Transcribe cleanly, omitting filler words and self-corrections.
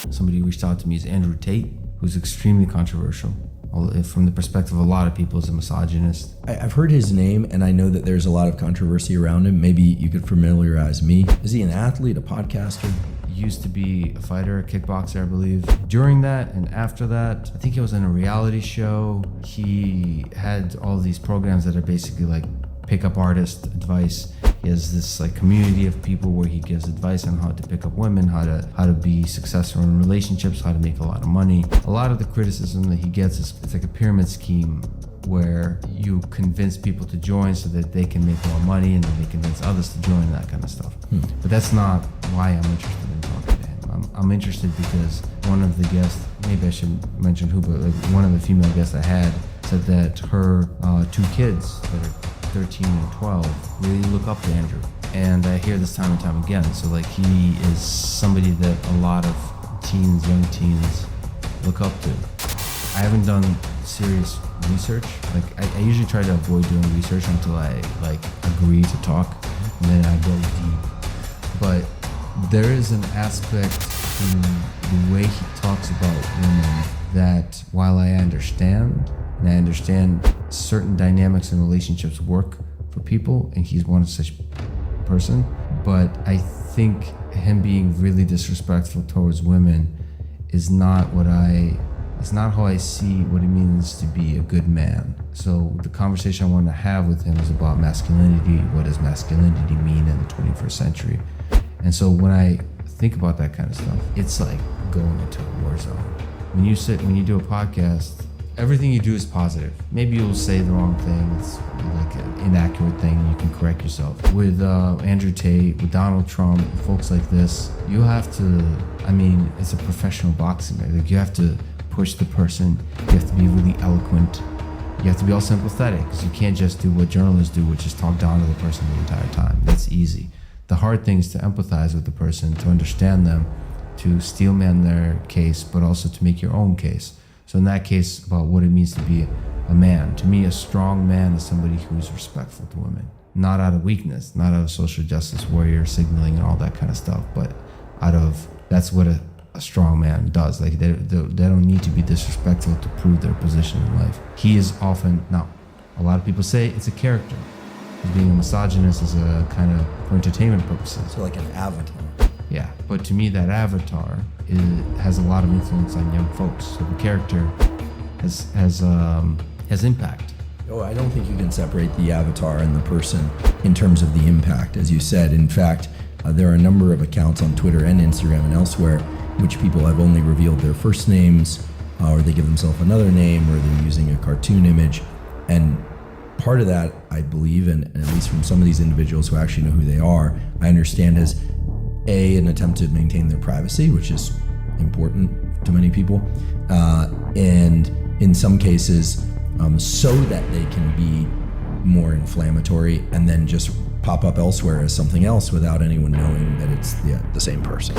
Somebody who reached out to me is Andrew Tate, who's extremely controversial. From the perspective of a lot of people, is a misogynist. I've heard his name, and I know that there's a lot of controversy around him. Maybe you could familiarize me. Is he an athlete, a podcaster? He used to be a fighter, a kickboxer, I believe. During that and after that, I think he was in a reality show. He had all these programs that are basically like pickup artist advice. He has this like community of people where he gives advice on how to pick up women, how to be successful in relationships, how to make a lot of money. A lot of the criticism that he gets is it's like a pyramid scheme where you convince people to join so that they can make more money, and then they convince others to join, that kind of stuff. But that's not why I'm interested in talking to him. I'm interested because one of the guests, maybe I should mention who, but like one of the female guests I had said that her 2 kids that are 13 and 12 really look up to Andrew. And I hear this time and time again. So like he is somebody that a lot of teens, young teens look up to. I haven't done serious research. Like I usually try to avoid doing research until I like agree to talk, and then I go deep. But there is an aspect in the way he talks about women that while I understand, and I understand certain dynamics in relationships work for people, and he's one such person, but I think him being really disrespectful towards women is not how I see what it means to be a good man. So the conversation I want to have with him is about masculinity. What does masculinity mean in the 21st century? And so when I think about that kind of stuff, it's like going into a war zone. When you do a podcast, everything you do is positive. Maybe you'll say the wrong thing, it's like an inaccurate thing, and you can correct yourself. With Andrew Tate, with Donald Trump, folks like this, you have to, it's a professional boxing. Like you have to push the person, you have to be really eloquent, you have to be also empathetic, because you can't just do what journalists do, which is talk down to the person the entire time. That's easy. The hard thing is to empathize with the person, to understand them, to steelman their case, but also to make your own case. So in that case, about what it means to be a man. To me, a strong man is somebody who is respectful to women. Not out of weakness, not out of social justice warrior signaling and all that kind of stuff, but that's what a strong man does. Like they don't need to be disrespectful to prove their position in life. He is often, now, a lot of people say it's a character. Being a misogynist is a kind of for entertainment purposes. So like an avatar. Yeah, but to me that avatar has a lot of influence on young folks. So the character has impact. Oh, I don't think you can separate the avatar and the person in terms of the impact, as you said. In fact, there are a number of accounts on Twitter and Instagram and elsewhere in which people have only revealed their first names, or they give themselves another name, or they're using a cartoon image. And part of that, I believe, and at least from some of these individuals who actually know who they are, I understand is an attempt to maintain their privacy, which is important to many people, and in some cases so that they can be more inflammatory and then just pop up elsewhere as something else without anyone knowing that it's the same person.